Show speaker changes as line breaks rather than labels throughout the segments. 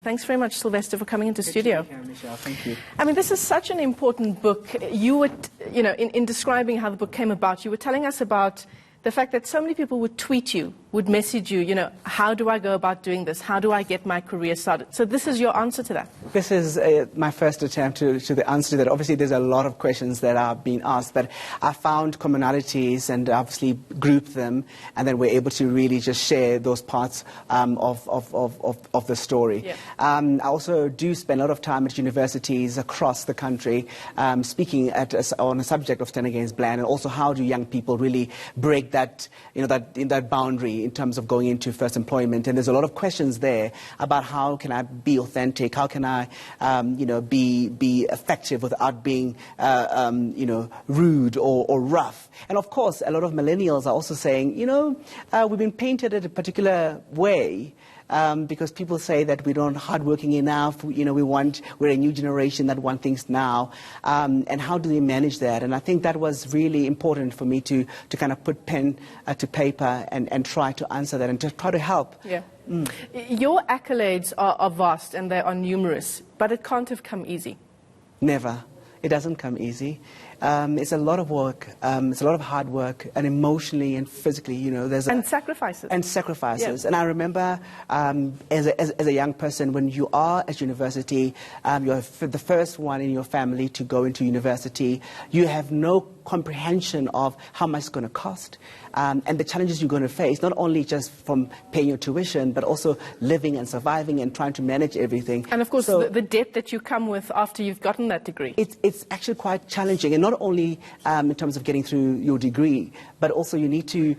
Thanks very much, Sylvester, for coming into studio.
Good to be here, Michelle. Thank you.
I mean, this is such an important book. You were, in describing how the book came about, you were telling us about the fact that so many people would tweet you, would message you, how do I go about doing this? How do I get my career started? So this is your answer to that.
This is my first attempt to the answer to that. Obviously, there's a lot of questions that are being asked, but I found commonalities and obviously grouped them, and then we're able to really just share those parts of the story.
Yeah.
I also do spend a lot of time at universities across the country speaking on a subject of Stand Against Bland, and also how do young people really break that boundary in terms of going into first employment. And there's a lot of questions there about how can I be authentic, how can I be effective without being rude or rough. And of course a lot of millennials are also saying, we've been painted in a particular way. Because people say that we don't hardworking enough, we're a new generation that want things now, and how do they manage that? And I think that was really important for me to kind of put pen to paper and try to answer that and to try to help.
Yeah. Your accolades are vast and they are numerous, but it can't have come easy.
Never. It doesn't come easy. It's a lot of work. It's a lot of hard work, and emotionally and physically,
And sacrifices.
And sacrifices.
Yeah.
And I remember as a young person, when you are at university, you're the first one in your family to go into university. You have no comprehension of how much it's going to cost and the challenges you're going to face, not only just from paying your tuition, but also living and surviving and trying to manage everything.
And of course, the debt that you come with after you've gotten that degree.
It's actually quite challenging, and not only in terms of getting through your degree, but also you need to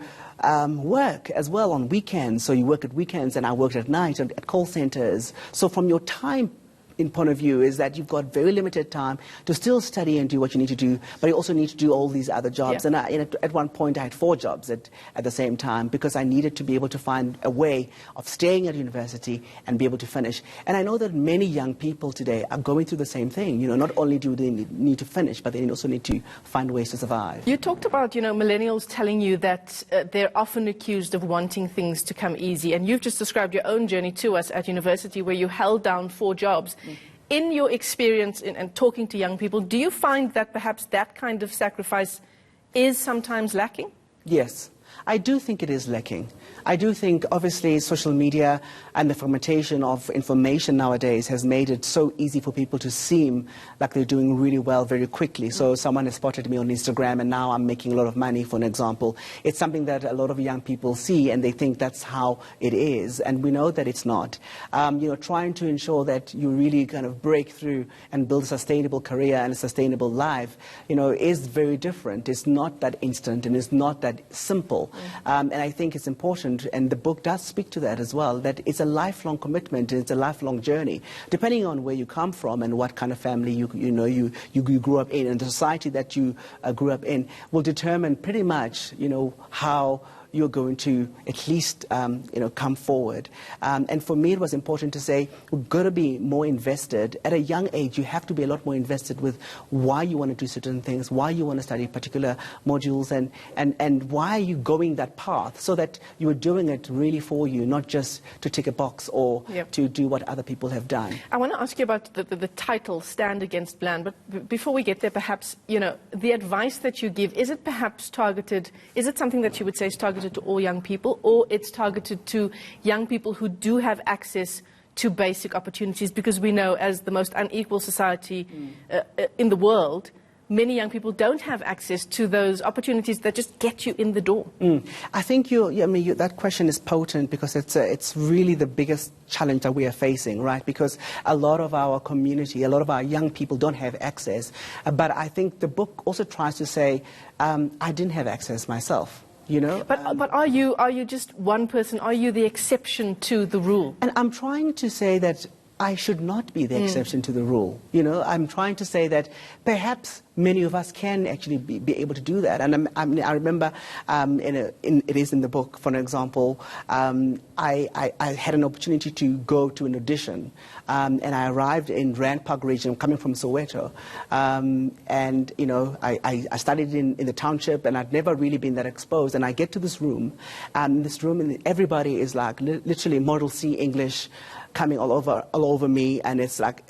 work as well on weekends. So you work at weekends, and I worked at night at call centers. So from your time point of view is that you've got very limited time to still study and do what you need to do, but you also need to do all these other jobs.
Yeah.
And at one point I had 4 jobs at the same time, because I needed to be able to find a way of staying at university and be able to finish. And I know that many young people today are going through the same thing. Not only do they need to finish, but they also need to find ways to survive.
You talked about, millennials telling you that they're often accused of wanting things to come easy. And you've just described your own journey to us at university, where you held down 4 jobs. In your experience and talking to young people, do you find that perhaps that kind of sacrifice is sometimes lacking?
Yes. I do think it is lacking. I do think, obviously, social media and the fragmentation of information nowadays has made it so easy for people to seem like they're doing really well very quickly. So someone has spotted me on Instagram and now I'm making a lot of money, for an example. It's something that a lot of young people see and they think that's how it is. And we know that it's not. Trying to ensure that you really kind of break through and build a sustainable career and a sustainable life, is very different. It's not that instant and it's not that simple. And I think it's important, and the book does speak to that as well, that it's a lifelong commitment, and it's a lifelong journey, depending on where you come from and what kind of family you grew up in, and the society that you grew up in will determine pretty much, how you're going to at least, come forward. And for me, it was important to say, we've got to be more invested. At a young age, you have to be a lot more invested with why you want to do certain things, why you want to study particular modules, and why are you going that path, so that you are doing it really for you, not just to tick a box or to do what other people have done.
I want to ask you about the title, Stand Against Bland, but before we get there, perhaps, the advice that you give, is it perhaps targeted, is it something that you would say is targeted to all young people, or it's targeted to young people who do have access to basic opportunities? Because we know, as the most unequal society in the world, many young people don't have access to those opportunities that just get you in the door.
I think that question is potent, because it's really the biggest challenge that we are facing, right? Because a lot of our community, a lot of our young people don't have access. But I think the book also tries to say, I didn't have access myself.
But are you just one person? Are you the exception to the rule?
And I'm trying to say that I should not be the exception to the rule. I'm trying to say that perhaps many of us can actually be able to do that. And I remember, it is in the book, for an example, I had an opportunity to go to an audition, and I arrived in Rand Park region, coming from Soweto, and I studied in the township, and I'd never really been that exposed. And I get to this room, and everybody is like literally Model C English, coming all over me, and it's like,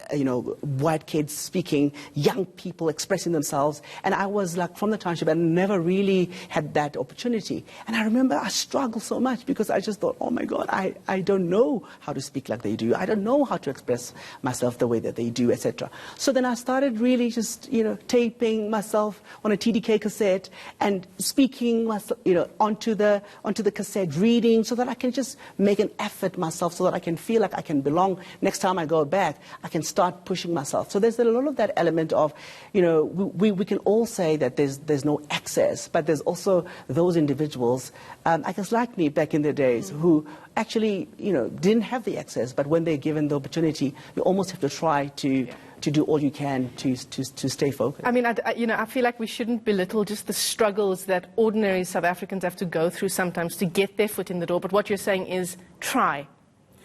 white kids speaking, young people expressing themselves, and I was like from the township and never really had that opportunity. And I remember I struggled so much because I just thought, oh my God, I don't know how to speak like they do. I don't know how to express myself the way that they do, etc. So then I started really just, taping myself on a TDK cassette and speaking myself, onto the cassette, reading, so that I can just make an effort myself, so that I can feel like I can belong. Next time I go back, I can start pushing myself. So there's a lot of that element of, we can all say that there's no access, but there's also those individuals, I guess like me back in the days, who actually, didn't have the access, but when they're given the opportunity, you almost have to try to do all you can to stay focused. I mean,
I feel like we shouldn't belittle just the struggles that ordinary South Africans have to go through sometimes to get their foot in the door. But what you're saying is try.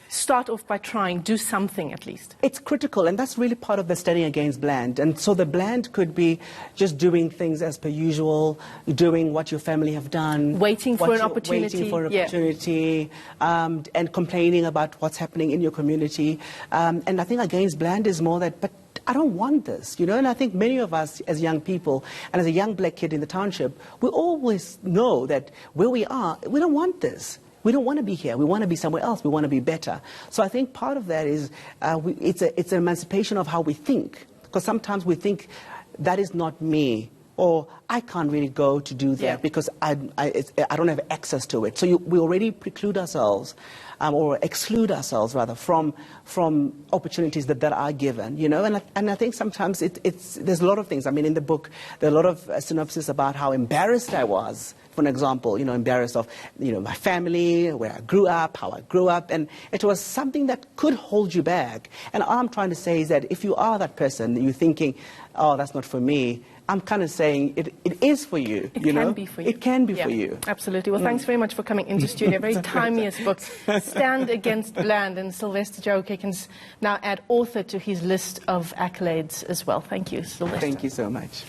Start off by trying, do something at least.
It's critical, and that's really part of the Studying Against Bland. And so the bland could be just doing things as per usual, doing what your family have done.
Waiting for an opportunity.
And complaining about what's happening in your community. And I think Against Bland is more that, but I don't want this, and I think many of us as young people, and as a young black kid in the township, we always know that where we are, we don't want this. We don't want to be here. We want to be somewhere else. We want to be better. So I think part of that is it's an emancipation of how we think. Because sometimes we think that is not me, or I can't really go to do that because I don't have access to it. So we already preclude ourselves, or exclude ourselves rather, from opportunities that are given. And I think sometimes there's a lot of things. I mean, in the book, there are a lot of synopsis about how embarrassed I was. For an example, embarrassed of, my family, where I grew up, how I grew up, and it was something that could hold you back. And all I'm trying to say is that if you are that person, you're thinking, oh, that's not for me, I'm kind of saying it is for you.
It can be for you.
It can be for you.
Absolutely. Well, thanks very much for coming into studio. Very timeless book, Stand Against Bland, and Sylvester Chauke can now add author to his list of accolades as well. Thank you, Sylvester.
Thank you so much.